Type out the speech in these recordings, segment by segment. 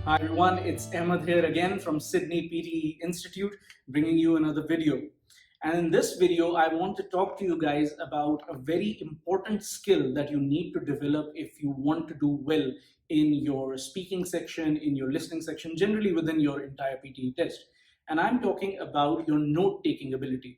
Hi everyone, it's Ahmed here again from Sydney PTE Institute, bringing you another video. And in this video, I want to talk to you guys about a very important skill that you need to develop if you want to do well in your speaking section, in your listening section, generally within your entire PTE test. And I'm talking about your note-taking ability.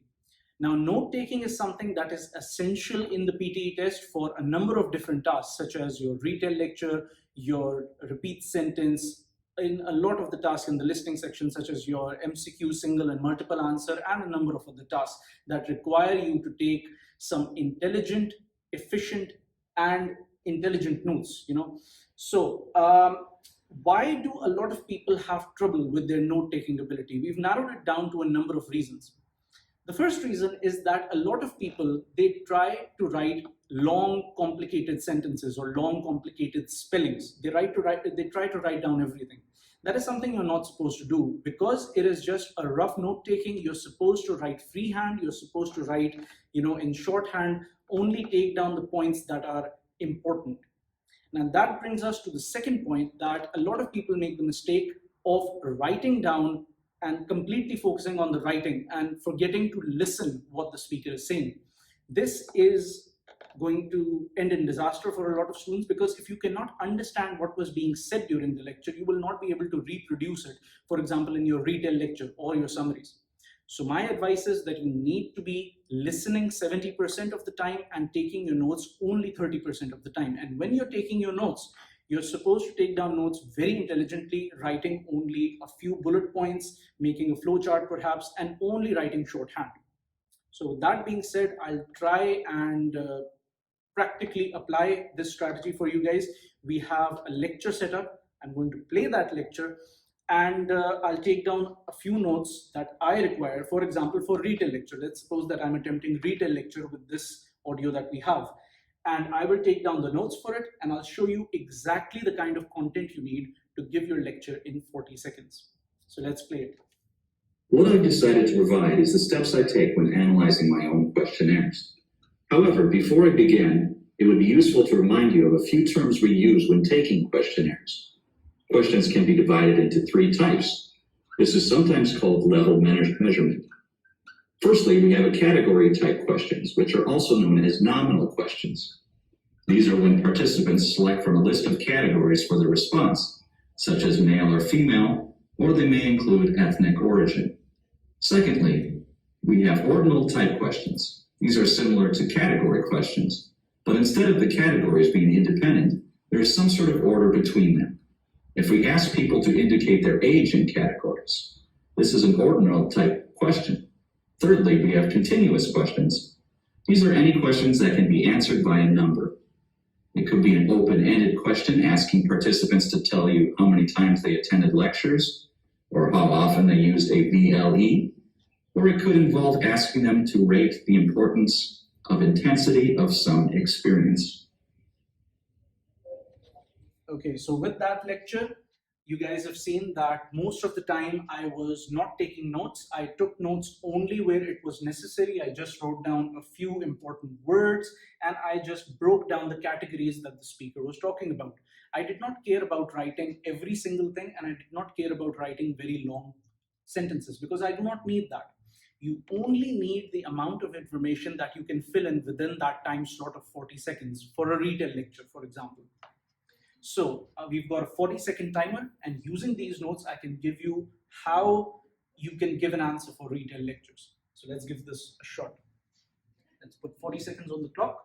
Now, note-taking is something that is essential in the PTE test for a number of different tasks, such as your retell lecture, your repeat sentence, in a lot of the tasks in the listening section, such as your MCQ, single and multiple answer, and a number of other tasks that require you to take some intelligent, efficient, and intelligent notes. Why do a lot of people have trouble with their note-taking ability? We've narrowed it down to a number of reasons. The first reason is that a lot of people, they try to write long, complicated sentences or long, complicated spellings. They try to write down everything. That is something you're not supposed to do because it is just a rough note taking. You're supposed to write freehand. You're supposed to write, in shorthand, only take down the points that are important. Now that brings us to the second point, that a lot of people make the mistake of writing down and completely focusing on the writing and forgetting to listen what the speaker is saying. This is going to end in disaster for a lot of students, because if you cannot understand what was being said during the lecture, you will not be able to reproduce it, for example, in your retell lecture or your summaries. So my advice is that you need to be listening 70% of the time and taking your notes only 30% of the time. And when you're taking your notes, you're supposed to take down notes very intelligently, writing only a few bullet points, making a flow chart perhaps, and only writing shorthand. So that being said, I'll try and practically apply this strategy for you guys. We have a lecture set up. I'm going to play that lecture, and I'll take down a few notes that I require. For example, for retell lecture, let's suppose that I'm attempting retell lecture with this audio that we have. And I will take down the notes for it, and I'll show you exactly the kind of content you need to give your lecture in 40 seconds. So let's play it. What I've decided to provide is the steps I take when analyzing my own questionnaires. However, before I begin, it would be useful to remind you of a few terms we use when taking questionnaires. Questions can be divided into three types. This is sometimes called level measurement. Firstly, we have a category type questions, which are also known as nominal questions. These are when participants select from a list of categories for their response, such as male or female, or they may include ethnic origin. Secondly, we have ordinal type questions. These are similar to category questions, but instead of the categories being independent, there is some sort of order between them. If we ask people to indicate their age in categories, this is an ordinal type question. Thirdly, we have continuous questions. These are any questions that can be answered by a number. It could be an open-ended question asking participants to tell you how many times they attended lectures or how often they used a VLE, or it could involve asking them to rate the importance of intensity of some experience. Okay, so with that lecture, you guys have seen that most of the time I was not taking notes. I took notes only where it was necessary. I just wrote down a few important words and I just broke down the categories that the speaker was talking about. I did not care about writing every single thing, and I did not care about writing very long sentences because I do not need that. You only need the amount of information that you can fill in within that time slot of 40 seconds for a retell lecture, for example. So we've got a 40-second timer, and using these notes, I can give you how you can give an answer for retell lectures. So let's give this a shot. Let's put 40 seconds on the clock.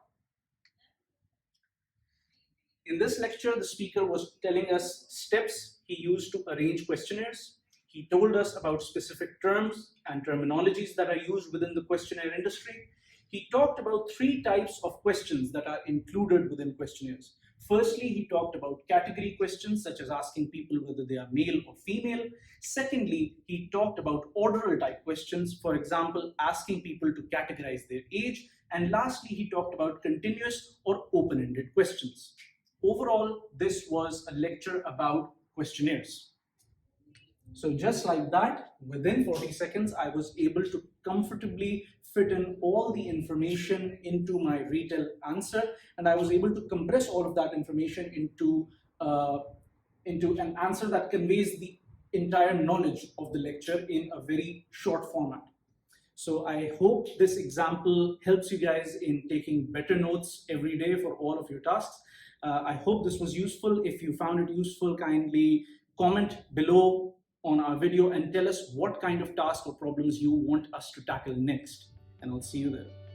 In this lecture, the speaker was telling us steps he used to arrange questionnaires. He told us about specific terms and terminologies that are used within the questionnaire industry. He talked about three types of questions that are included within questionnaires. Firstly, he talked about category questions, such as asking people whether they are male or female. Secondly, he talked about orderal type questions, for example, asking people to categorize their age. And lastly, he talked about continuous or open-ended questions. Overall, this was a lecture about questionnaires. So just like that, within 40 seconds, I was able to comfortably fit in all the information into my retell answer, and I was able to compress all of that information into into an answer that conveys the entire knowledge of the lecture in a very short format. So I hope this example helps you guys in taking better notes every day for all of your tasks. I hope this was useful. If you found it useful, kindly comment below on our video and tell us what kind of task or problems you want us to tackle next. And I'll see you there.